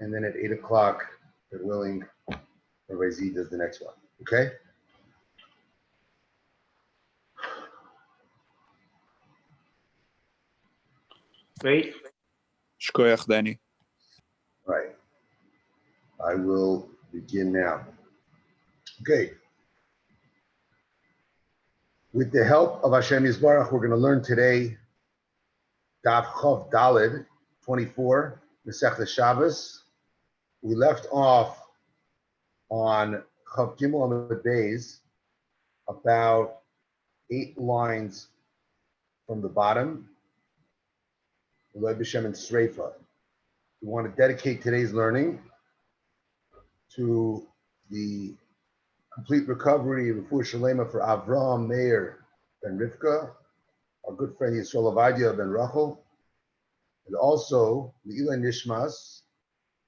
and then at 8 o'clock, if willing, Rabbi Z does the next one. Okay? Great. Shkoyach, Danny. All right. I will begin now. Okay. With the help of Hashem Yisbarach, we're going to learn today Daf Chav Daled 24, Masechta Shabbos. We left off on Chav Gimel Amud Beis, about 8 lines from the bottom. Eloi B'Shem and Sreifa. We want to dedicate today's learning to the complete recovery of Refuah Shalema for Avraham Meir ben Rivka, our good friend Yisrael Avadia ben Rachel, and also Leila Nishmas,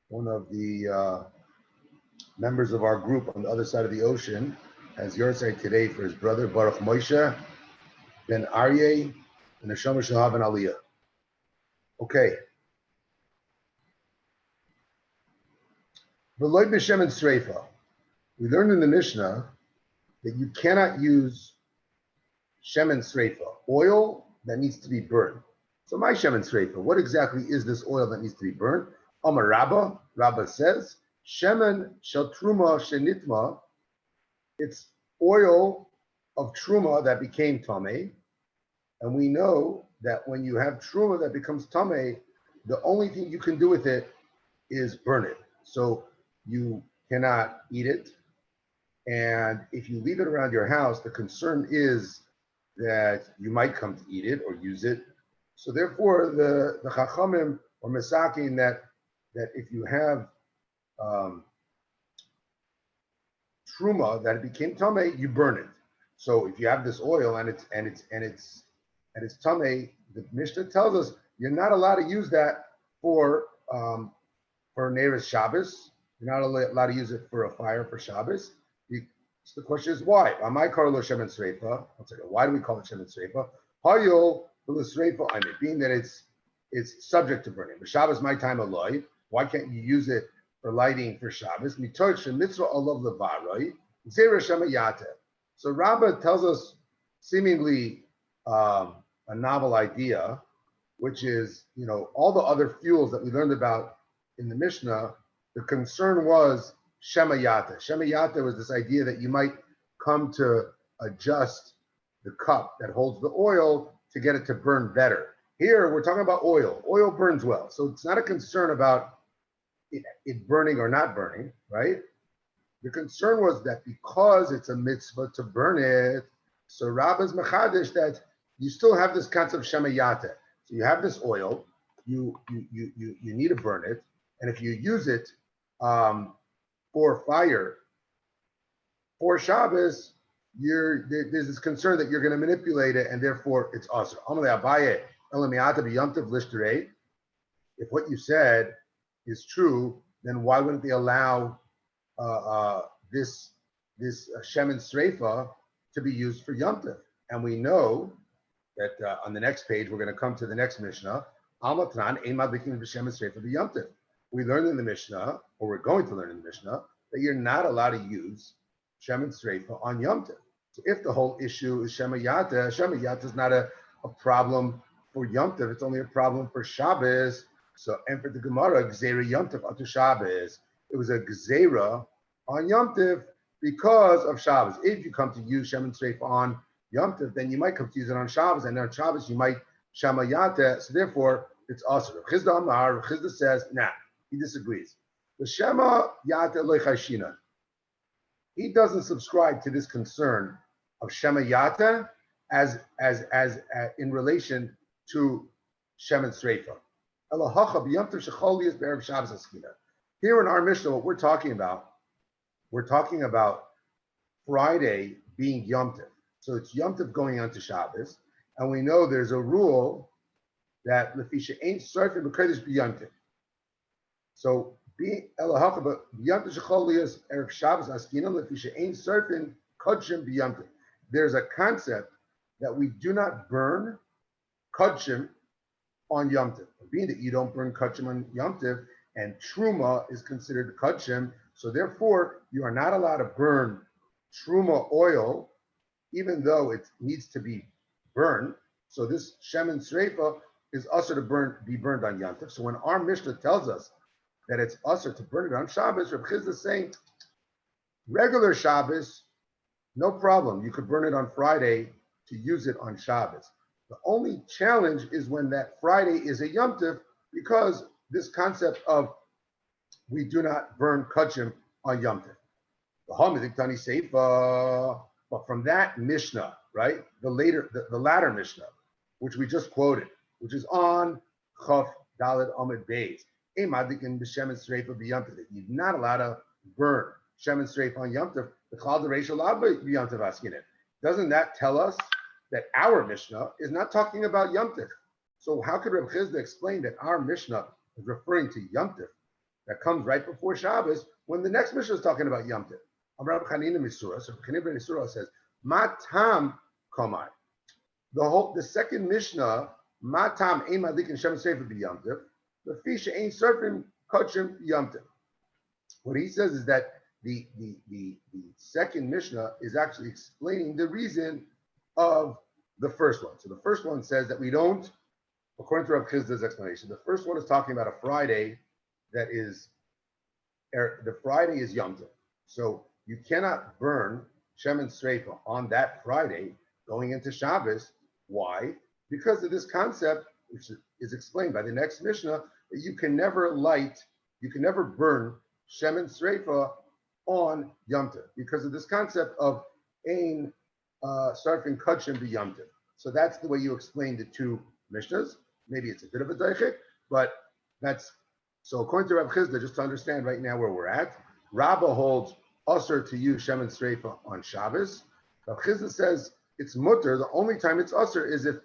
one of the members of our group on the other side of the ocean, has Yortzeit today for his brother Baruch Moshe ben Aryeh and neshamot Shel ben Aliyah. Okay. V'loi b'shem and sreifa. We learned in the Mishnah that you cannot use shemen sreifa, oil that needs to be burned. So my shemen sreifa, what exactly is this oil that needs to be burned? Amar Rabba, Rabba says, shemen shel truma shenitma, it's oil of truma that became tamei, and we know that when you have truma that becomes tamei, the only thing you can do with it is burn it. So you cannot eat it. And if you leave it around your house, the concern is that you might come to eat it or use it. So therefore, the Chachamim are misaking that if you have truma that it became tamei, you burn it. So if you have this oil and it's tamei, the Mishnah tells us you're not allowed to use that for Neiros Shabbos. You're not allowed to use it for a fire for Shabbos. So the question is why? Why do we call it shemen sreifa? Hayol sreifa, I mean, being that it's subject to burning. But Shabbos my time alive. Why can't you use it for lighting for Shabbos? So Rabbah tells us seemingly a novel idea, which is, all the other fuels that we learned about in the Mishnah, the concern was shemayata. Shemayata was this idea that you might come to adjust the cup that holds the oil to get it to burn better. Here, we're talking about oil. Oil burns well. So it's not a concern about it burning or not burning, right? The concern was that because it's a mitzvah to burn it, so Rabbah's mechadish that you still have this concept of shemayata. So you have this oil, you need to burn it, and if you use it for fire for Shabbos, there's this concern that you're going to manipulate it, and therefore it's also. If what you said is true, then why wouldn't they allow this shemen sreifa to be used for Yom Tov? And we know that on the next page, we're going to come to the next Mishnah. We learned in the Mishnah, or we're going to learn in the Mishnah, that you're not allowed to use shemen sreifa on Yom Tov. So if the whole issue is shemayata is not a problem for Yom Tov, it's only a problem for Shabbos. So, and for the Gemara, Gzeira Yom Tov atu Shabbos, it was a Gzeira on Yom Tov because of Shabbos. If you come to use shemen sreifa on Yom Tov, then you might come to use it on Shabbos, and on Shabbos you might shemayata. So therefore, it's also. Chizda Amar, Chizda says, nah, he disagrees. The Shema Yata Lechashina. He doesn't subscribe to this concern of Shema Yata as in relation to shemen sreifa. Here in our Mishnah, what we're talking about Friday being Yom Tov. So it's Yom Tov going on to Shabbos, and we know there's a rule that lefisha ain't certain b'kodesh b'Yom Tov. So being elahacha b'Yom Tov shecholias erev Shabbos askinan lefisha ain't certain kodshim b'Yom Tov. There's a concept that we do not burn kodshim on Yom Tov. Being that you don't burn kodshim on Yom Tov, and truma is considered kachim. So therefore, you are not allowed to burn truma oil, even though it needs to be burned. So this shemen sreifa is usher to be burned on Yom Tov. So when our Mishnah tells us that it's usher to burn it on Shabbos, Reb Chizda is saying regular Shabbos, no problem. You could burn it on Friday to use it on Shabbos. The only challenge is when that Friday is a Yom Tov, because this concept of we do not burn kachim on Yom Tov. The Hamidik Tani Seifa, but from that Mishnah, right? The latter Mishnah, which we just quoted, which is on Chaf Daled Amid Beis. You're not allowed to burn shemen sreifa on Yom Tov. The Chal Dereisha Lab Yom Tov Askinet. Doesn't that tell us that our Mishnah is not talking about Yom Tov? So how could Reb Chizda explain that our Mishnah is referring to Yom Tov that comes right before Shabbos when the next Mishnah is talking about Yom Tov? Amar Chanina Misura. So Chanina ben Misura says, "Matam komai." The second Mishnah, "Matam ein madlik and shemen sreifa b'Yom Tov." The fish ain't surfing kachim Yom Tov. What he says is that the second Mishnah is actually explaining the reason of the first one. So the first one says that we don't, according to Rav Chizda's explanation, the first one is talking about a Friday that is, the Friday is Yom Tov. So you cannot burn shemen sreifa on that Friday going into Shabbos. Why? Because of this concept, which is explained by the next Mishnah, that you can never burn shemen sreifa on Yom Tov because of this concept of ein sarfin kachim b'Yom Tov. So that's the way you explain the two Mishnahs. Maybe it's a bit of a daichik, but that's so. According to Rav Chizda, just to understand right now where we're at, Rabbah holds usher to use shemen sreifa on Shabbos. Rav Chizda says it's mutter. The only time it's usher is if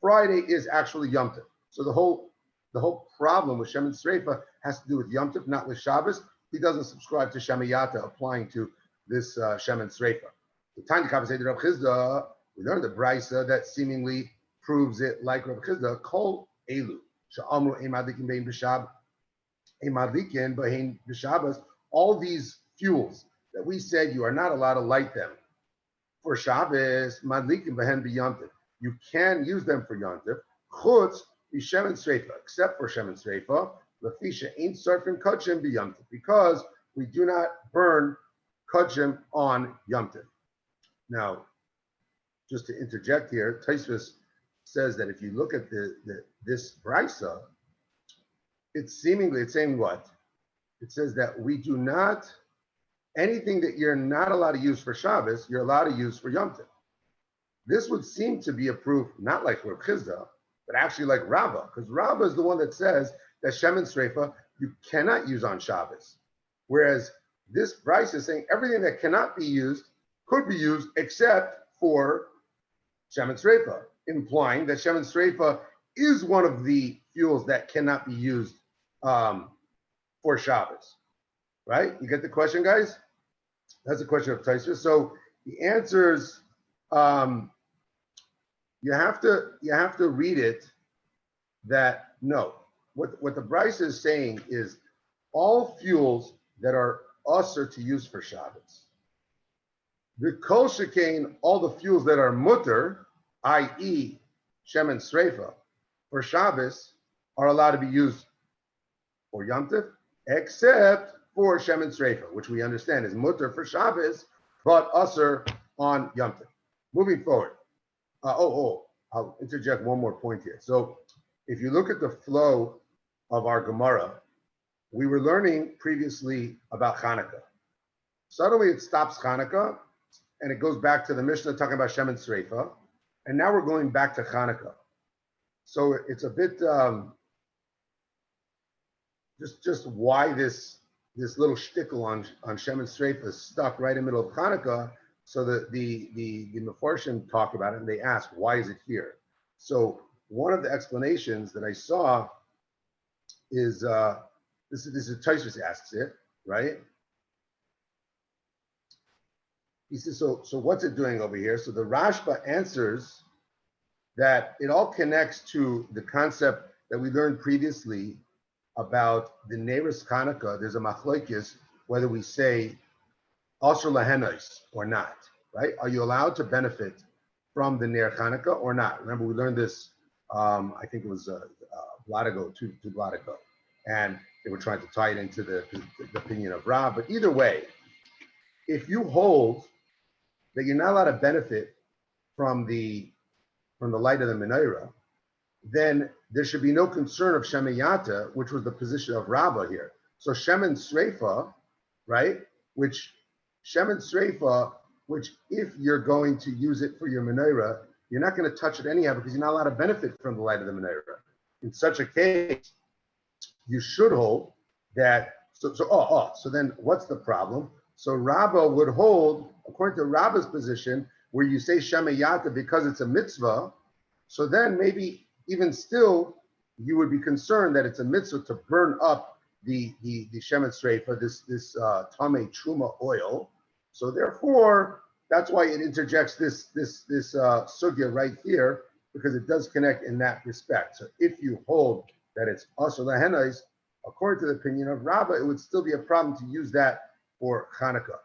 Friday is actually Yom Tov. So the whole problem with shemen sreifa has to do with Yom Tov, not with Shabbos. He doesn't subscribe to Shemayata applying to this shemen sreifa. The Tanach say to Rav Chizda, we learned the brisa that seemingly proves it like Rav Chizda. Kol elu she'amru ein madlikin bein b'shab, ein madlikin bein b'shabbos. All these fuels that we said you are not allowed to light them for Shabbos, madlikin bein b'Yom Tov. You can use them for Yom Tov. Chutz shemen sreifa, except for shemen sreifa, lefisha ain't surfing kachim b'Yom Tov, because we do not burn kachim on Yom Tov. Now, just to interject here, Tosfos says that if you look at this brisa, it's saying what? It says that we do not, anything that you're not allowed to use for Shabbos, you're allowed to use for Yom Tov. This would seem to be a proof, not like Rav Chizda, but actually like Rabbah, because Rabbah is the one that says that shemen sreifa you cannot use on Shabbos. Whereas this brisa is saying everything that cannot be used could be used except for shemen sreifa, implying that shemen sreifa is one of the fuels that cannot be used for Shabbos. Right? You get the question, guys? That's a question of Tosfos. So the answers, you have to read it that no. What the brisa is saying is all fuels that are usher to use for Shabbos. The kol shekain, all the fuels that are mutter, i.e. shemen sreifa, for Shabbos, are allowed to be used for Yom Tov, except for shemen sreifa, which we understand is mutter for Shabbos, but usher on Yom Tov. Moving forward. I'll interject one more point here. So if you look at the flow of our Gemara, we were learning previously about Hanukkah. Suddenly it stops Hanukkah, and it goes back to the Mishnah talking about shemen sreifa, and now we're going back to Hanukkah. So it's a bit just why this little shtickle on shemen sreifa is stuck right in the middle of Hanukkah. So that the Mefarshim talk about it, and they ask, why is it here? So one of the explanations that I saw is this is Tosfos asks it, right? He says, so what's it doing over here? So the Rashba answers that it all connects to the concept that we learned previously about the Neiros Chanukah, there's a machlokes whether we say Asher Lahenos or not, right? Are you allowed to benefit from the Ner Chanukah or not? Remember, we learned this, I think it was a blot ago, two blot ago, and they were trying to tie it into the opinion of Rab. But either way, if you hold that you're not allowed to benefit from the light of the menorah, then there should be no concern of Shemayata, which was the position of Rabbah here. So Shemen Sreifa, right? Which if you're going to use it for your menorah, you're not going to touch it anyhow because you're not allowed to benefit from the light of the menorah. In such a case, you should hold that. So then what's the problem? So Rabbah would hold, according to Rabbah's position, where you say Shemayata because it's a mitzvah. So then maybe even still, you would be concerned that it's a mitzvah to burn up the shemen sreifa, this tamei truma oil. So therefore, that's why it interjects this sugya right here, because it does connect in that respect. So if you hold that it's asher lahenais, according to the opinion of Rabbah, it would still be a problem to use that for Chanukah.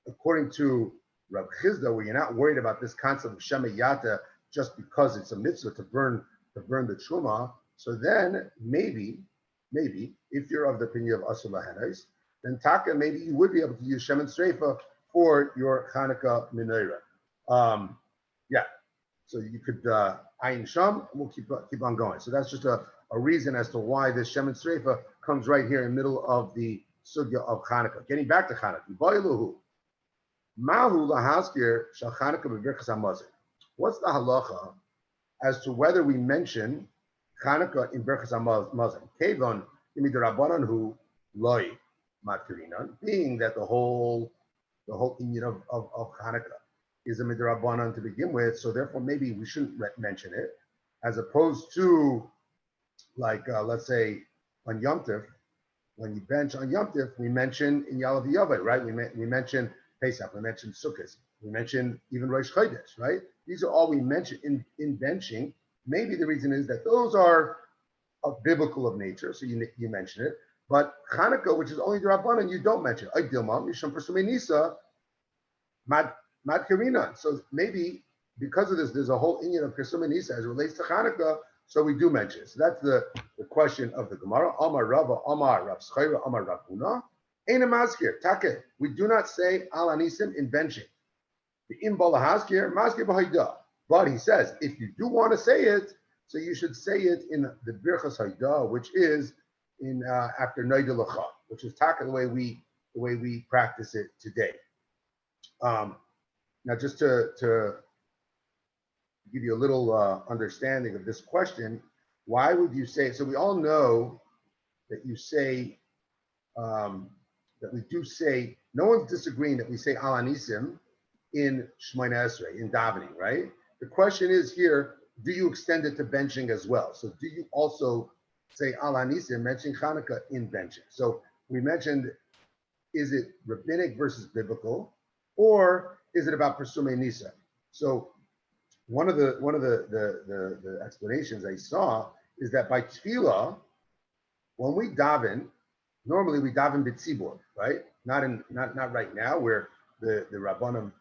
According to Rav Chizda, where you're not worried about this concept of Shemayata just because it's a mitzvah to burn the truma, so then maybe if you're of the opinion of Asur Lahenos, then Taka, maybe you would be able to use Shemen Sreifa for your Chanukah menorah. Yeah, so you could Ayin Sham, and we'll keep on going. So that's just a reason as to why this Shemen Sreifa comes right here in the middle of the sugya of Chanukah. Getting back to Chanukah, Mahu lahaskir shal Chanukah b'birchas hamazon. What's the halacha as to whether we mention Chanukah in birchas hamazon? Kevon imidrabanan hu loy matkirinan, being that the whole inyan of Chanukah is a midrabanan to begin with, so therefore maybe we shouldn't mention it, as opposed to like let's say on Yom Tov, when you bench on Yom Tov, we mention in Yalav Yaveh, right? We mention Pesach, we mention Sukkot, we mention even Rosh Chodesh, right? These are all we mention in benching. Maybe the reason is that those are of biblical of nature, so you mention it. But Chanukah, which is only the Rabbanan, you don't mention it. So maybe because of this, there's a whole inyan of Pirsumei Nisa as it relates to Chanukah, so we do mention it. So that's the question of the Gemara. Amar Rava, Amar Rav Schayra, Amar Rav Huna. Ein maskir, take. We do not say al anisim in benching. The imbal haskir, maskir b'hayda. But he says, if you do want to say it, so you should say it in the birchas hayda, which is in after Noida Lacha, which is taka the way we practice it today. Now, just to give you a little understanding of this question, why would you say? So we all know that you say that we do say. No one's disagreeing that we say al anisim in Shemona Esrei, in davening, right? The question is here, do you extend it to benching as well? So do you also say al anisim, mention Chanukah in benching? So we mentioned, is it rabbinic versus biblical, or is it about Pirsumei Nisa? So one of the explanations I saw is that by Tefilla, when we daven, normally we daven b'tzibur, right? Not right now, where the Rabbanim,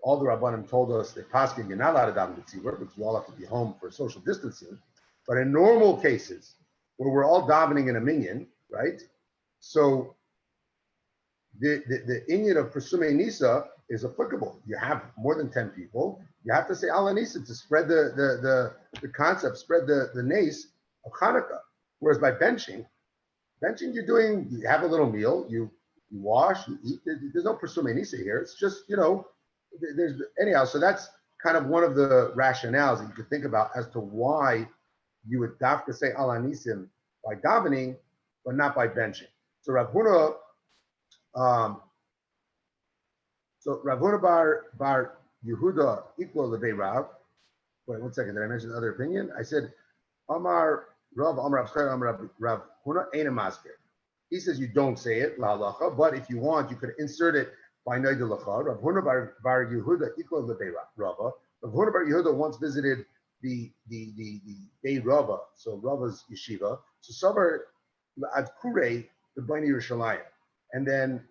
all the Rabbanim told us that Paskin, you're not allowed to daven b'tzibur because we all have to be home for social distancing. But in normal cases, where we're all davening in a minyan, right? So the inyan of Pirsumei Nisa is applicable. You have more than 10 people. You have to say Al Nisa to spread the concept, spread the nace of Hanukkah. Whereas by benching you have a little meal, you wash, you eat. There's no Pirsumei Nisa here. It's just, there's anyhow. So that's kind of one of the rationales that you could think about as to why you would have to say Al Anisim by davening, but not by benching. So Rav Huna, bar Yehuda equal Levei Rav. Wait, 1 second. Did I mention the other opinion? I said Amar Rav Rav Huna Ein Maskir. He says you don't say it la halacha, but if you want, you could insert it by Noida Lacha. Rav Huna bar Yehuda equal Levei Rava. Rav Huna bar Yehuda once visited the Beit Rava, so Rava's yeshiva, So Savar ad Kure the Bnei Yerushalayim, and then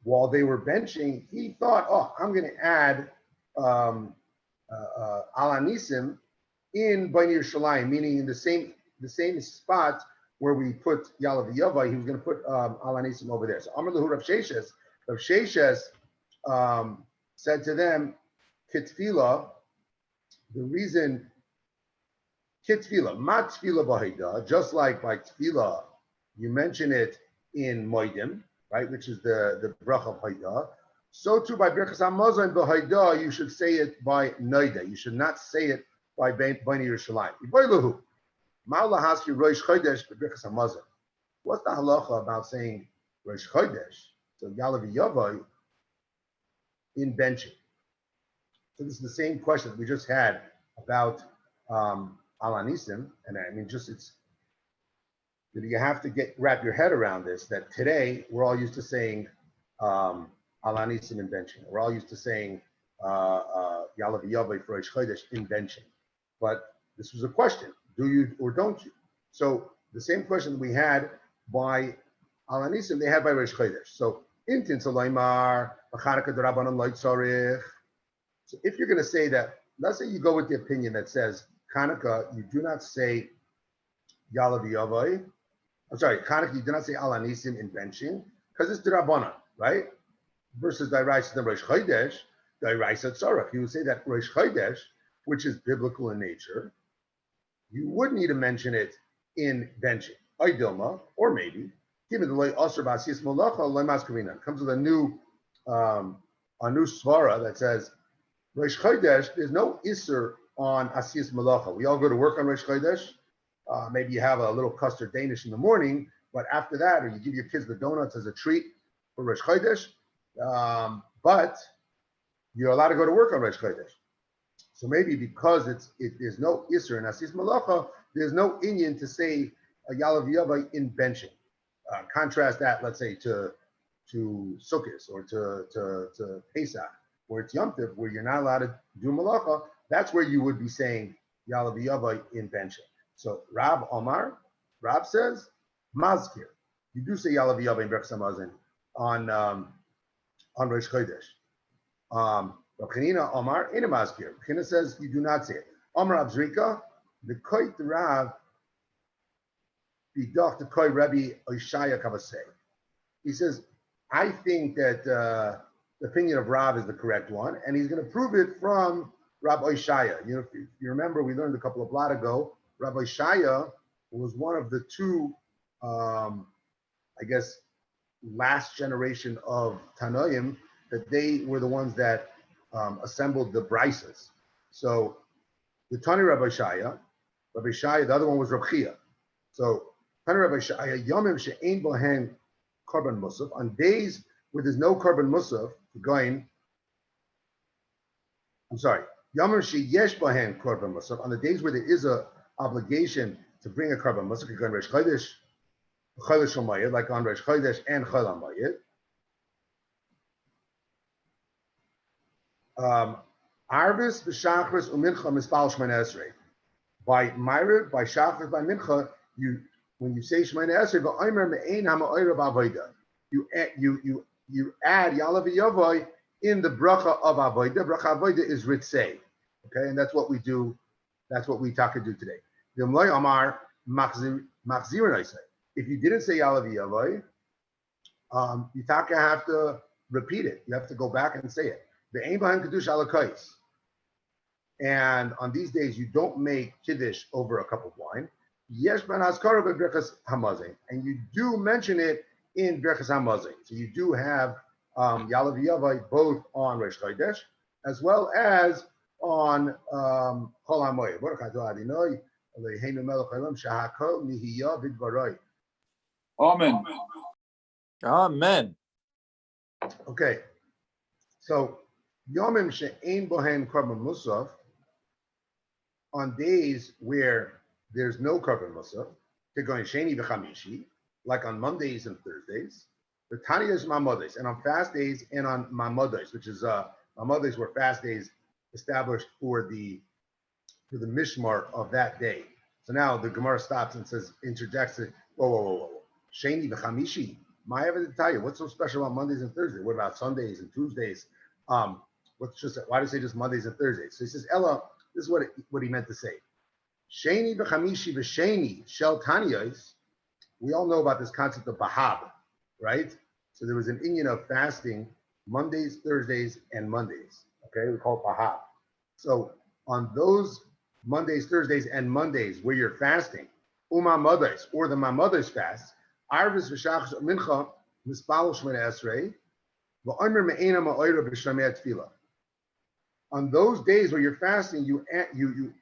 while they were benching, he thought, oh, I'm going to add Al Anisim in Bnei Yerushalayim, meaning in the same spot where we put Yalav Yavai, he was going to put Al Anisim over there. So Amar Lahu Rav Sheshes said to them, Kitfila, the reason Kitfila, mat tefila b'haida, just like by tefila, you mention it in Moedim, right, which is the bracha of haida. So too by Birchas Hamazon b'haida, you should say it by Noida. You should not say it by Bnei Yerushalayim. Iboiluhu, ma'ala haski Rosh Chodesh b'Birchas Hamazon. What's the halacha about saying Rosh Chodesh? So Yalav Yavai in benching. So this is the same question that we just had about Al Anisim, and I mean, just it's you have to wrap your head around this. That today we're all used to saying Al Anisim in benching. We're all used to saying Yalav Yavai for Rosh Chodesh in benching. But this was a question: do you or don't you? So the same question that we had by Al Anisim, they had by Rosh Chodesh. So Intin Salaymar B'Chanukah D'Rabbanan Lo Tzarich. So if you're going to say that, let's say you go with the opinion that says Chanukah, you do not say Yalav Yavai. I'm sorry, Chanukah, you do not say Al Anisim in benching because it's D'Rabbanan, right? Versus Dairaisa the Rosh Chodesh, Dairaisa Tzarach. You would say that Rosh Chodesh, which is biblical in nature, you would need to mention it in benching. Aydilma, or maybe, given the lay Asr B'Asiyas Malacha, Lemas Kavina. Comes with a new svara that says Rosh Chodesh, there's no Isser on Asiyas Malacha. We all go to work on Rosh Chodesh. Maybe you have a little custard Danish in the morning, but after that, or you give your kids the donuts as a treat for Rosh Chodesh. But you're allowed to go to work on Rosh Chodesh. So maybe because there's no Isser in Asiyas Malacha, there's no inyan to say a Yalav Yavai in benching. Contrast that, let's say, to Sukkot or to Pesach, where it's Yom Tov, where you're not allowed to do Malacha. That's where you would be saying Yalav Yavai in benching. So Rab says Mazkir. You do say Yalav Yavai in Birchas Hamazon on Rosh Chodesh. Rav Chanina Omar in a Mazkir. Chanina says you do not say it. Omar Abzrika, the Koit Rav Bidach the Koi Rabbi Oishaya Kavasei. He says, I think that the opinion of Rav is the correct one, and he's going to prove it from Rabbi Oishaya. You know, if you remember, we learned a couple of blot ago, Rabbi Oishaya was one of the two, I guess, last generation of Tanoim, that they were the ones that assembled the Brises. So the Tani Rabbi Oishaya, the other one was Rabbi Chia. So Tani Rabbi Oishaya, Yomim she'ein bohen korban musaf, on days where there's no korban musaf, going, I'm sorry, Yomim she'yesh bohen korban musaf, on the days where there is a obligation to bring a korban musaf, going Rosh Chodesh, Chodesh Hamayid, like on Rosh Chodesh and Chol Hamayid. Arvis b'shachris u'mincha mispal Shemona Esrei. By Myriv, by Shachris, by Mincha, when you say Shemona Esrei, v'omer me'ein ha'ma'oira b'avoda, you add Yalav Yavai in the bracha of avoda. Bracha avoda is ritzei, okay, and that's what we do. That's what we taka do today. V'mloi amar machzirin oisei. If you didn't say Yalav Yavai, you taka have to repeat it. You have to go back and say it. Ve'ein b'hem kedush alakais. And on these days, you don't make kiddush over a cup of wine. Yesh ben haskara b'Birchas Hamazon, and you do mention it in Birchas Hamazon. So you do have Yalav Yavai both on Rosh Chodesh as well as on Chol Hamoed. Amen. Amen. Okay, so Yomim she'ein bohen korban musaf, on days where there's no korban musaf, going sheni v'chamishi, like on Mondays and Thursdays, the Taniyas Mamodes, and on fast days and on Mamodes, which is Mamodes were fast days established for the Mishmar of that day. So now the Gemara stops and says, interjects it. Whoa. Sheni v'chamishi. My ever to tell you, what's so special about Mondays and Thursdays? What about Sundays and Tuesdays? Why do you say just Mondays and Thursdays? So he says, Ella, this is what he meant to say. Sheni v'chamishi v'sheni shel taniyos. We all know about this concept of bahab, right? So there was an inyan of fasting Mondays, Thursdays, and Mondays. Okay, we call it bahab. So on those Mondays, Thursdays, and Mondays where you're fasting, mothers or the mother's fast, arvis v'shachas mincha mispal shmona esrei v'omer me'ena ma'oira b'shamei tefilla. On those days where you're fasting, you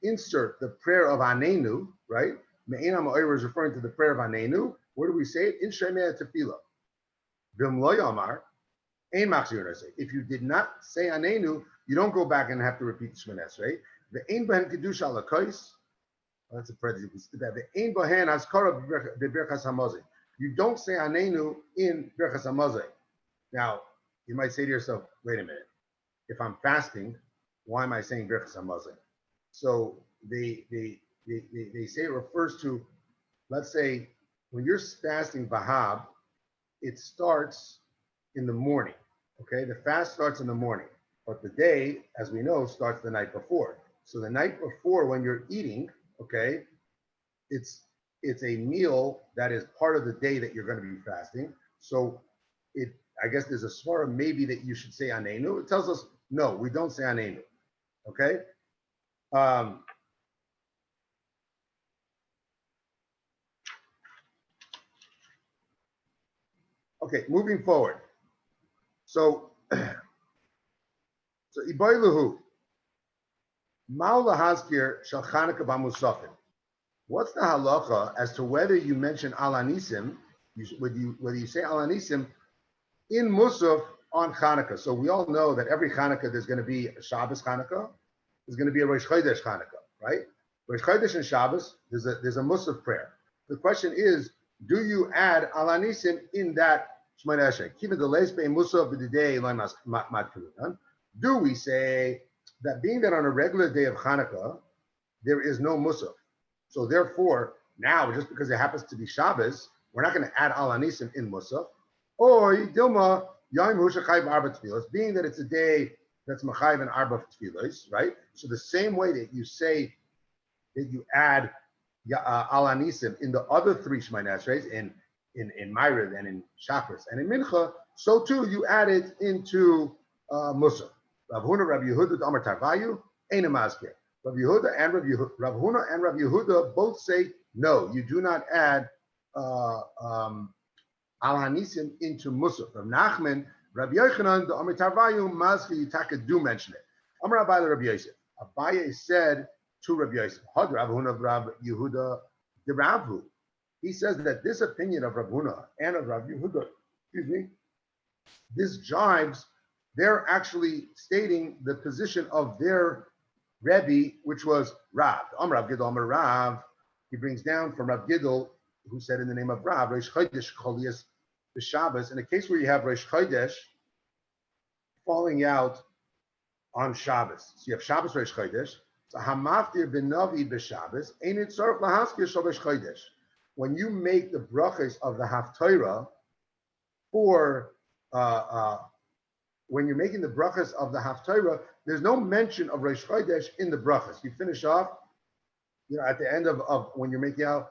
insert the prayer of Anenu, right? Me'ena ma'oira is referring to the prayer of Anenu. Where do we say it? In Shemei Tefilla. V'im lo yamar, ein machzir nesei. If you did not say Anenu, you don't go back and have to repeat the Shemona Esrei. Ve'ein bahen kedusha l'kois. That's a parenthesis. Ve'ein bahen haskara b'berchas hamazon. You don't say Anenu in berchas hamazon. Now, you might say to yourself, wait a minute. If I'm fasting, why am I saying berchas hamazon? So they say it refers to, let's say, when you're fasting Bahab, it starts in the morning. Okay, the fast starts in the morning, but the day, as we know, starts the night before. So the night before, when you're eating, okay, it's a meal that is part of the day that you're going to be fasting. So I guess there's a svara maybe that you should say Anenu. It tells us no, we don't say Anenu. Okay. Okay, moving forward. So Ibaylahu, Mal lahazkir shel Chanukah b'musafin. What's the halacha as to whether you mention Alanisim, whether you say Alanisim in Musaf on Chanukah? So we all know that every Chanukah there's going to be a Shabbos Chanukah, there's going to be a Rosh Chodesh Chanukah, right? Rosh Chodesh and Shabbos, there's a Musaf prayer. The question is, do you add Alanisim in that Shemona Esrei? Do we say that being that on a regular day of Hanukkah, there is no Musaf? So therefore, now, just because it happens to be Shabbos, we're not going to add Alanisim in Musaf. Or Dilma, Yom Hushachayv Arba Tefillos, being that it's a day that's Machayv and Arba Tefillos, right? So the same way that you say that you add Alanisim in the other three Shemona Esreis, in Ma'ariv and in Shachris and in Mincha, so too you add it into Musaf. Rav Huna, Rav Yehuda, Amar Tarvayu, Ein Mazkir. Rav Yehuda and Rav Huna and Rav Yehuda both say no, you do not add Alanisim into Musaf. Rav Nachman, Rav Yochanan, the Amar Tarvayu, Mazkir, Yitaka do mention it. Amar Abaye Rav Yosef. Abaye said to Rav Yosef, Had Rav Huna, Rav Yehuda, the Ravu. He says that this opinion of Rav Huna and of Rav Yehuda, this jives. They're actually stating the position of their Rebbe, which was Rav. Rav Gidol, Amar Rav. He brings down from Rav Gidol, who said in the name of Rav, Rosh Chodesh Cholias b'Shabbos. In a case where you have Rosh Chodesh falling out on Shabbos, so you have Shabbos Rosh Chodesh. So Hamaftir b'Navi b'Shabbos, Ein it tzarich lahaskir shel Rosh Chodesh. When you make the brachas of the Haftorah for when you're making the brachas of the Haftorah, there's no mention of Rosh Chodesh in the brachas. You finish off, at the end of when you're making out,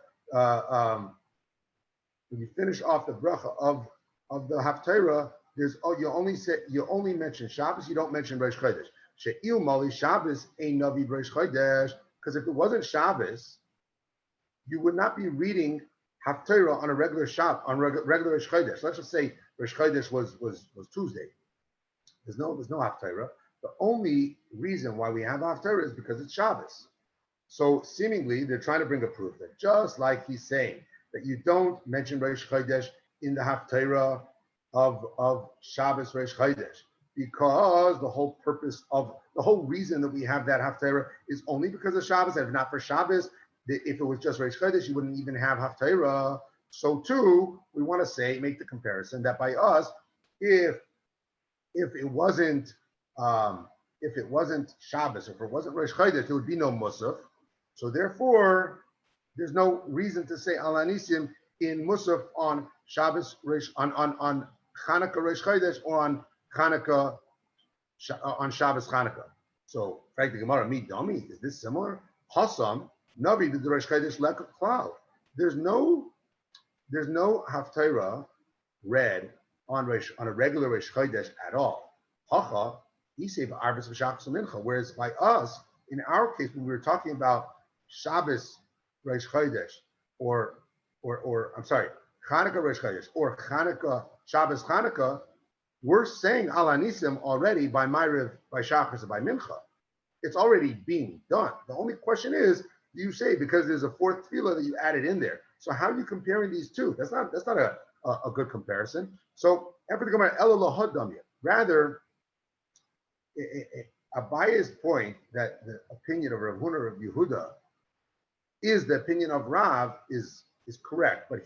when you finish off the bracha of the Haftorah, you only mention Shabbos, you don't mention Rosh Chodesh. She'il Mali Shabbos ein Navi Rosh Chodesh, because if it wasn't Shabbos, you would not be reading Haftarah on a regular regular Rosh Chodesh. Let's just say Rosh Chodesh was Tuesday. There's no Haftarah. The only reason why we have Haftarah is because it's Shabbos. So seemingly they're trying to bring a proof that just like he's saying that you don't mention Rosh Chodesh in the Haftarah of Shabbos Rosh Chodesh, because the whole reason that we have that Haftarah is only because of Shabbos. And if not for Shabbos, if it was just Rosh Chodesh, you wouldn't even have Haftarah. So too, we want to make the comparison that by us, if it wasn't Shabbos, if it wasn't Rosh Chodesh, there would be no Musaf. So therefore, there's no reason to say Al Hanisim in Musaf on Shabbos, on Chanukah Rosh Chodesh, or on Chanukah, on Shabbos Chanukah. So, frankly, Gemara, me dummy, is this similar? Hassan, Navi the Rosh Chodesh Lekach Klal. There's no Haftarah read on a regular Rosh Chodesh at all. Hacha, Isay Arvis V'Shachos Mincha. Whereas by us, in our case, when we were talking about Shabbos Rosh Chodesh, or I'm sorry, Chanukah Rosh Chodesh, or Chanukah Shabbos Chanukah, we're saying Al Hanisim already by Ma'ariv, by Shachris, and by Mincha. It's already being done. The only question is, do you say because there's a fourth tefillah that you added in there? So how are you comparing these two? That's not a good comparison. So after the Gemara, Ela Lahad Damya. Rather, Abaye's point that the opinion of Rav Huna of Yehuda is the opinion of Rav is correct, but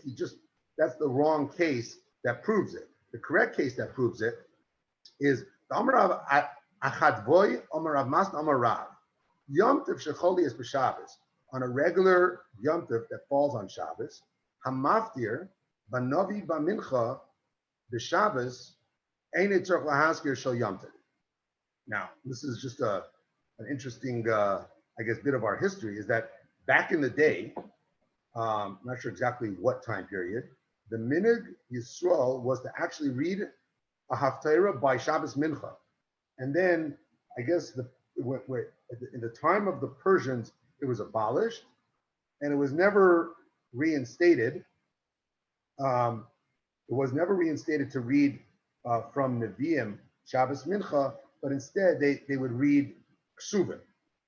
that's the wrong case that proves it. The correct case that proves it is the Amar Rav Achadvoy, Amar Rav Mas, Amar Rav. Yom Tov Shecholi is b'Shabbos, on a regular Yom Tov that falls on Shabbos. Hamaftir b'Navi b'Mincha b'Shabbos ein etzorch lahaskir shel Yom Tov. Now, this is just an interesting, bit of our history, is that back in the day, I'm not sure exactly what time period, the Minig Yisrael was to actually read a Haftarah by Shabbos Mincha. And then, I guess, in the time of the Persians, it was abolished, and it was never reinstated. It was never reinstated to read from Nevi'im Shabbos Mincha, but instead they would read Ksuvim.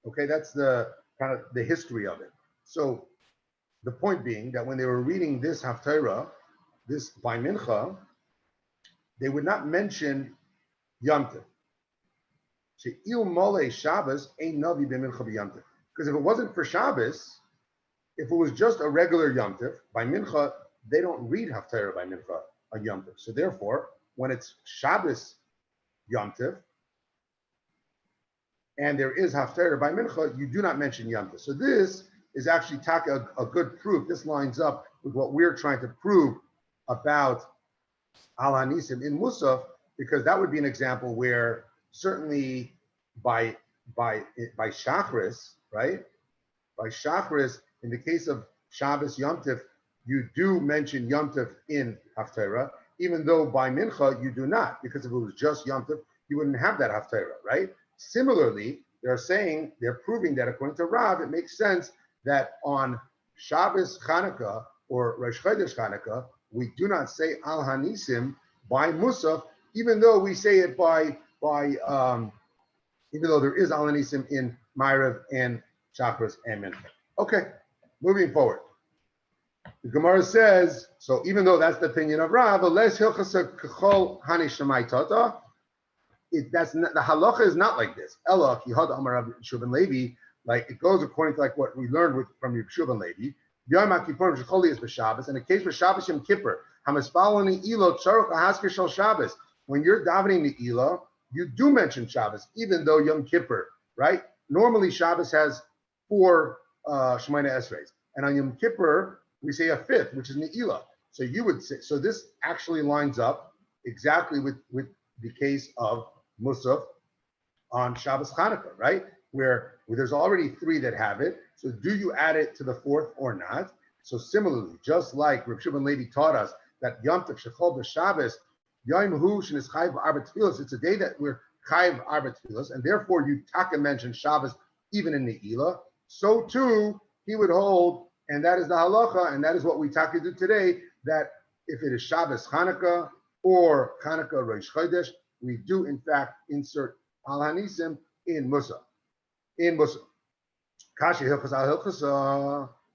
Okay, that's the kind of the history of it. So the point being that when they were reading this Haftarah, this by Mincha, they would not mention Yom Tov. She'il mole Shabbos ain't navi b'mincha b'Yom Tov. Because if it wasn't for Shabbos, if it was just a regular Yom Tov, by Mincha, they don't read Haftarah by Mincha on Yom Tov. So therefore, when it's Shabbos Yom Tov, and there is Haftarah by Mincha, you do not mention Yom Tov. So this is actually a good proof. This lines up with what we're trying to prove about Al Hanisim in Musaf, because that would be an example where certainly by Shachris, right? By Shachris, in the case of Shabbos Yom Tov, you do mention Yom Tov in Haftarah, even though by Mincha you do not, because if it was just Yom Tov, you wouldn't have that Haftarah, right? Similarly, they're proving that according to Rav, it makes sense that on Shabbos Chanukah or Rosh Chodesh Chanukah, we do not say Al Hanisim by Musaf, even though we say it by even though there is Al Hanisim in Ma'ariv and Shachris and Mincha. Okay, moving forward. The Gemara says, so even though that's the opinion of Rav, that's not, the halacha is not like this. Ella kihad amar Rav Shubin Levi, like it goes according to like what we learned from Rav Shubin Levi. Yom HaKippurim shecholi is b'Shabbos, and in the case for Shabbos Yom Kippur, hamispaloni ilo tzaruk ahasker shel Shabbos. When you're davening the Ela, you do mention Shabbos, even though Yom Kippur, right? Normally Shabbos has 4 Shemoneh Esreis, and on Yom Kippur we say a 5th, which is Ne'ilah. So you would say, so this actually lines up exactly with the case of Musaf on Shabbos Chanukah, right? Where there's already 3 that have it. So do you add it to the 4th or not? So similarly, just like Rav Shimon Levi taught us that Yom Tov Shechol b'Shabbos, Yom Hu Shenis Chayiv Arba Tefillos, it's a day that we're Chayiv Arba Tefillos, and therefore you taka mention Shabbos even in Ne'ilah. So too, he would hold, and that is the halacha, and that is what we taka do today, that if it is Shabbos Chanukah or Chanukah Rosh Chodesh, we do in fact insert Al Hanisim in Musaf. Kashi Hilchas Al Hilchas.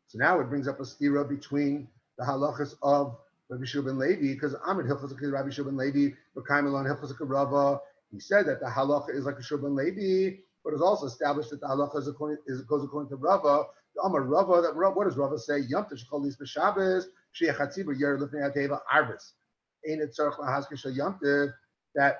So now it brings up a stira between the halachas of Rabbi Shubin Levi, because Amid Hilchas Rabbi Shubin Levi, B'Kaimelon Hilchas Rava. He said that the halacha is like a Shubin Levi, but it's also established that the halacha goes according to Rava. The Amar Rava, what does Rava say? Yom Tov Shechol Lis B'Shabbos, She'echat Tzibur Yer Lifnei HaTeva Arbus. Ein et tzarich lahaskir shel Yom Tov, that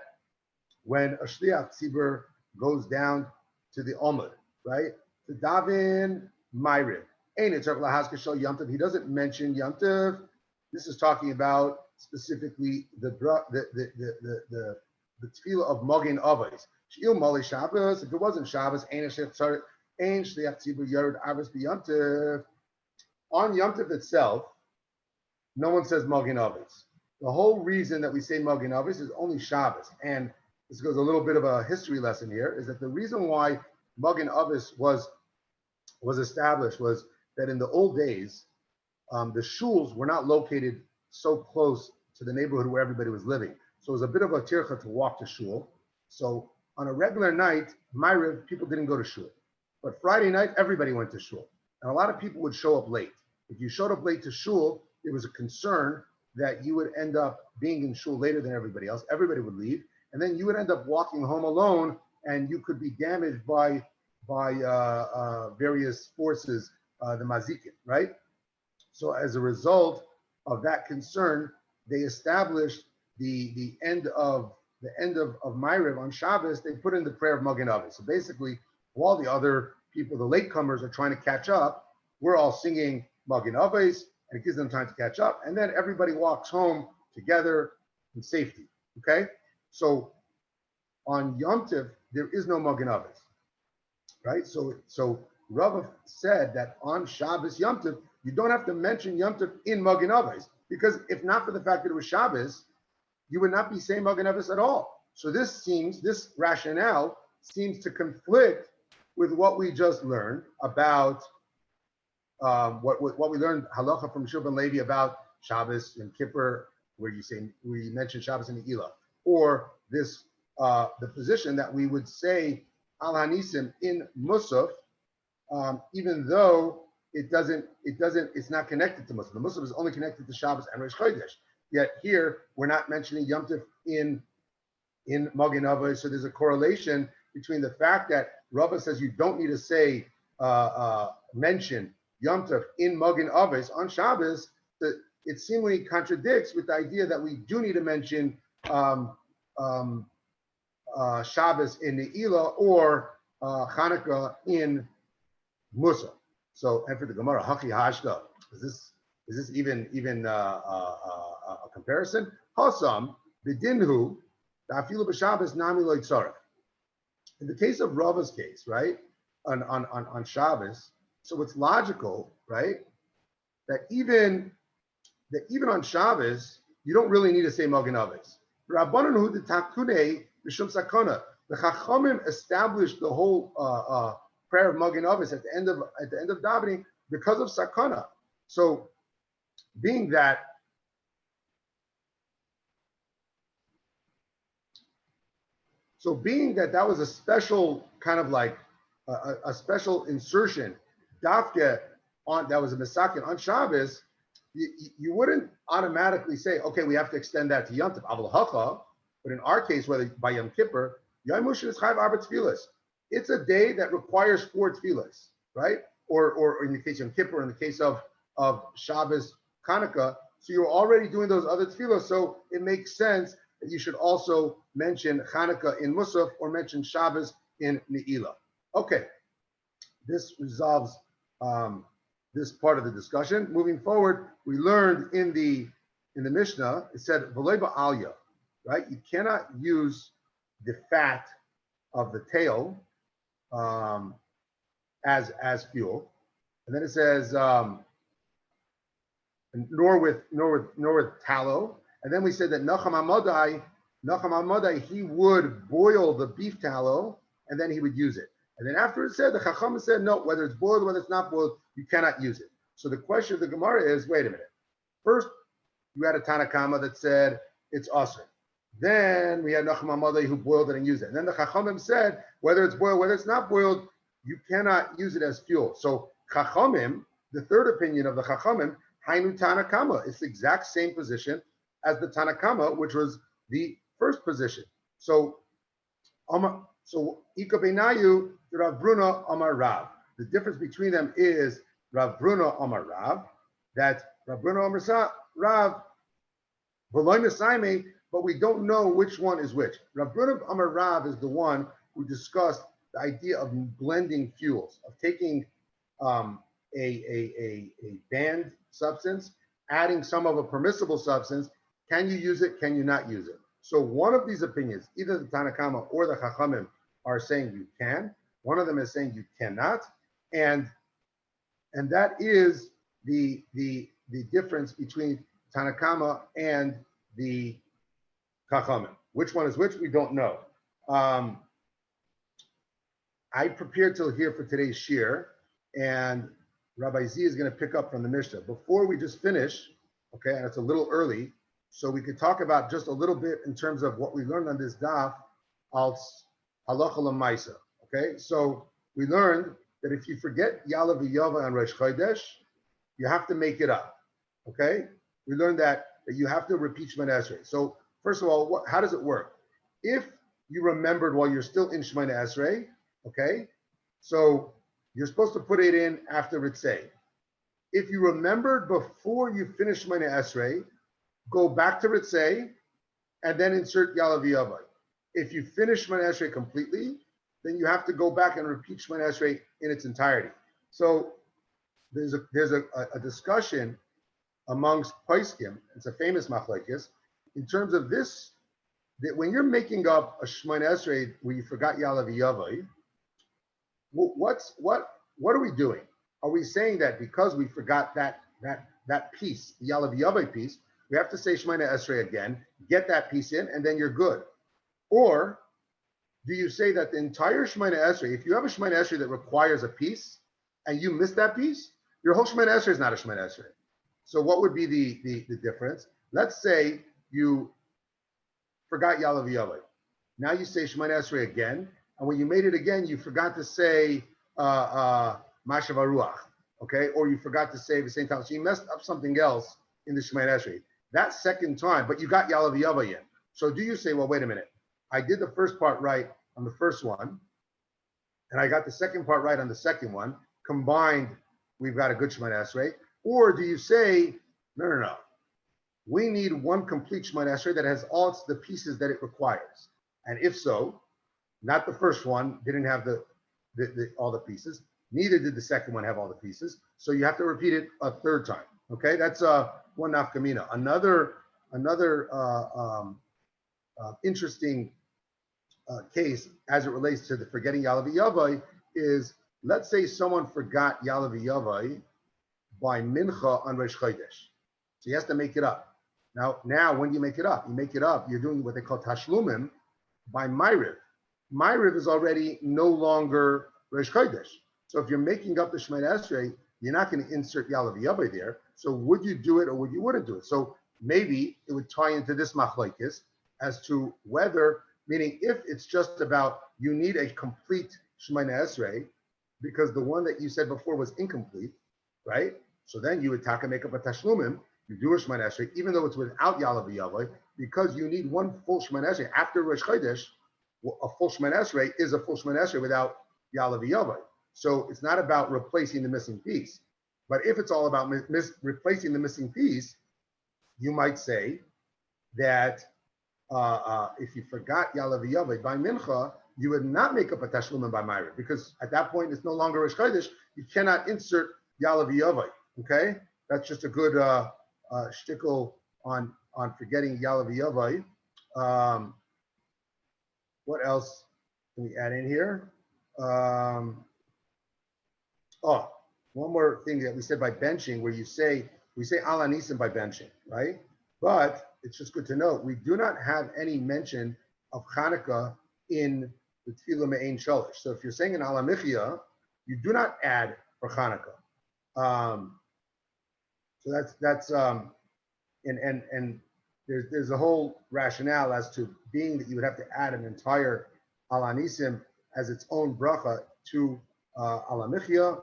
when a Shliach Tzibur goes down to the Omid, right, to daven Ma'ariv, He doesn't mention Yom Tov. This is talking about specifically the Tefilla of Magen Avos. Shiur Mali Shabbos. If it wasn't Shabbos, on Yom Tov itself, no one says Magen Avos. The whole reason that we say Magen Avos is only Shabbos, and this goes a little bit of a history lesson here. Is that the reason why Magen Avos was established was that in the old days, the shuls were not located so close to the neighborhood where everybody was living. So it was a bit of a tircha to walk to shul. So on a regular night, Ma'ariv, people didn't go to shul. But Friday night, everybody went to shul. And a lot of people would show up late. If you showed up late to shul, it was a concern that you would end up being in shul later than everybody else. Everybody would leave. And then you would end up walking home alone, and you could be damaged by various forces, the mazikin, right? So as a result of that concern, they established the end of Ma'ariv on Shabbos. They put in the prayer of Magen Avos. So basically, while the other people, the latecomers, are trying to catch up, we're all singing Magen Avos, and it gives them time to catch up. And then everybody walks home together in safety. Okay, so on Yom Tov there is no Magen Avos, right? So Rava said that on Shabbos Yom Tov, you don't have to mention Yom Tov in Magen Avos, because if not for the fact that it was Shabbos, you would not be saying Magen Avos at all. So this rationale seems to conflict with what we just learned about what we learned halacha from Shulchan Levi about Shabbos and Kippur, where you mention Shabbos and Elyahu, or this the position that we would say Al Hanisim in Musaf, even though it's not connected to Musaf. The Musaf is only connected to Shabbos and Rosh Chodesh. Yet here we're not mentioning Yom Tov in Magen Avos. So there's a correlation between the fact that Rava says you don't need to say mention Yom Tov in Magen Avos on Shabbos. That it seemingly contradicts with the idea that we do need to mention Shabbos in Ne'ilah or Hanukkah in Musa. So, and for the Gemara, Haki Hashka, is this even a comparison? Hasam b'dinhu da'afilu b'Shabbos nami lo yitzaref. In the case of Rava's case, right, on Shabbos, so it's logical, right, that even on Shabbos you don't really need to say Magen Avos. Rabbanan hu d'takune b'shum sakana. The Chachamim established the whole prayer of Magen Avos at the end of davening because of sakana. So being that that was a special kind of like a special insertion, dafke on that was a misakin on Shabbos, you wouldn't automatically say, okay, we have to extend that to Yom Tov, Aval Hacha. But in our case, whether by Yom Kippur, Yom Mushin is Chayv Arba Tefillas. It's a day that requires 4 tefillas, right? Or in the case of Yom Kippur, in the case of Shabbos, Hanukkah, so you're already doing those other tefillas, so it makes sense that you should also mention Hanukkah in Musaf or mention Shabbos in Ne'ilah. Okay, this resolves this part of the discussion. Moving forward, we learned in the Mishnah, it said V'loi ba'aliyah, right? You cannot use the fat of the tail as fuel, and then it says nor with tallow. And then we said that Nacham Amadai, he would boil the beef tallow and then he would use it. And then after it said, the Chacham said, no, whether it's boiled or whether it's not boiled, you cannot use it. So the question of the Gemara is, wait a minute. First, you had a Tanakama that said it's asr. Then we had Nacham Amadai who boiled it and used it. And then the Chachamim said, whether it's boiled, whether it's not boiled, you cannot use it as fuel. So Chachamim, the third opinion of the Chachamim, Hainu Tanakama, it's the exact same position as the Tanakama, which was the first position. So Ika Beinayu, Rav Bruna Amar Rav. The difference between them is Rav Bruna Amar Rav, that Rav Bruna Amar Rav, but we don't know which one is which. Rav Bruna Amar Rav is the one who discussed the idea of blending fuels, of taking a a banned substance, adding some of a permissible substance. Can you use it? Can you not use it? So one of these opinions, either the Tanakama or the Chachamim, are saying you can. One of them is saying you cannot, and that is the difference between Tanakama and the Chachamim. Which one is which? We don't know. I prepared to here for today's shiur, and Rabbi Z is going to pick up from the Mishnah. Before we just finish, okay, and it's a little early, so we could talk about just a little bit in terms of what we learned on this daf, al halacha l'maisa. Okay, so we learned that if you forget Yalav v'Yava on Rosh Chodesh, you have to make it up. Okay, we learned that you have to repeat Shemoneh Esrei. So first of all, how does it work? If you remembered while you're still in Shemoneh Esrei, okay, so you're supposed to put it in after Ritzei. If you remembered before you finish Shemoneh Esrei, go back to Ritzei and then insert Yalav v'Yava. If you finish Shemoneh Esrei completely, then you have to go back and repeat Shemoneh Esrei in its entirety. So there's a discussion amongst Paiskim, it's a famous machlekes, in terms of this, that when you're making up a Shemoneh Esrei where you forgot Yalav v'Yava, what are we doing? Are we saying that because we forgot that piece, the Yalav v'Yava piece, we have to say Shemoneh Esrei again, get that piece in, and then you're good? Or do you say that the entire Shemoneh Esrei, if you have a Shemoneh Esrei that requires a piece and you miss that piece, your whole Shemoneh Esrei is not a Shemoneh Esrei. So what would be the difference? Let's say you forgot Yalav v'Yava. Now you say Shemoneh Esrei again, and when you made it again, you forgot to say Mashav Ruach, okay? Or you forgot to say the same time. So you messed up something else in the Shemoneh Esrei. That second time, but you got Yalav v'Yava in. So do you say, well, wait a minute, I did the first part right on the first one, and I got the second part right on the second one. Combined, we've got a good Shemoneh Esrei. Or do you say, no, we need one complete Shemoneh Esrei that has all the pieces that it requires? And if so, not the first one didn't have all the pieces. Neither did the second one have all the pieces. So you have to repeat it a third time. Okay, that's one nafkamina. Another interesting case as it relates to the forgetting Yalav v'Yava is, let's say someone forgot Yalav v'Yava by mincha on Rosh Chodesh. So he has to make it up. Now, when do you make it up? You make it up, you're doing what they call tashlumim by Ma'ariv. Ma'ariv is already no longer Rosh Chodesh. So if you're making up the Shemoneh Esrei, you're not going to insert Yalav v'Yava there. So would you do it or would you wouldn't do it? So maybe it would tie into this machlekes as to whether, meaning if it's just about you need a complete Shemoneh Esrei because the one that you said before was incomplete, right? So then you would make up a tashlumim, you do a Shemoneh Esrei, even though it's without Yalav v'Yava, because you need one full Shemoneh Esrei. After Rosh Chodesh, a full Shemoneh Esrei is a full Shemoneh Esrei without Yalav v'Yava. So it's not about replacing the missing piece. But if it's all about replacing the missing piece, you might say that if you forgot Yalav v'Yava by mincha, you would not make up a tashlumim by Ma'ariv, because at that point it's no longer Rosh Chodesh. You cannot insert Yalav v'Yava. Okay, that's just a good shtickle on forgetting Yalav v'Yava. What else can we add in here? One more thing that we said by benching, where we say ala nisim by benching, right? But it's just good to know we do not have any mention of Hanukkah in the Tefilla Me'ein Shalish. So if you're saying an ala michya, you do not add for Hanukkah. So that's and there's a whole rationale as to being that you would have to add an entire ala nisim as its own bracha to ala michya.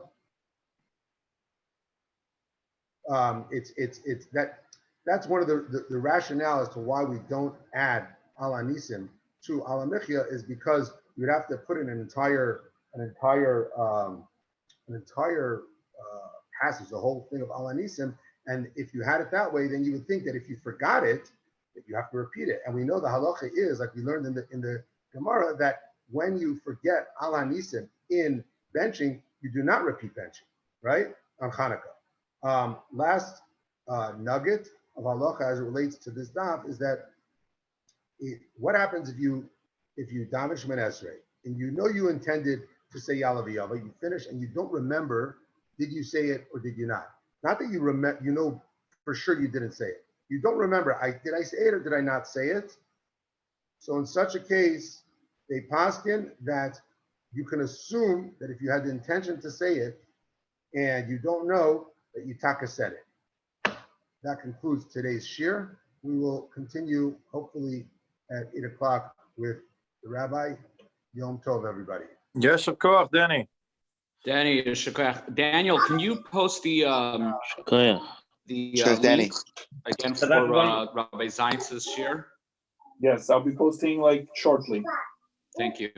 That's one of the rationale as to why we don't add ala nisim to ala michya, is because you'd have to put in an entire passage, the whole thing of ala nisim. And if you had it that way, then you would think that if you forgot it, that you have to repeat it. And we know the halacha is, like we learned in the Gemara, that when you forget ala nisim in benching, you do not repeat benching, right? on Hanukkah. Last nugget of halacha as it relates to this daf is that what happens if you daven Shemoneh Esrei and you know you intended to say Ya'aleh V'yavo, you finish and you don't remember, did you say it or did you not? Not that you remember, you know for sure you didn't say it. You don't remember, did I say it or did I not say it? So in such a case, they paskin that you can assume that if you had the intention to say it and you don't know, that you taka said it. That concludes today's shiur. We will continue hopefully at 8 o'clock with the rabbi. Yom Tov, everybody. Yes, of course, Danny. Danny, Daniel, can you post the Sure, Danny. link again for that one- Rabbi Zientz's shiur? Yes, I'll be posting like shortly. Thank you.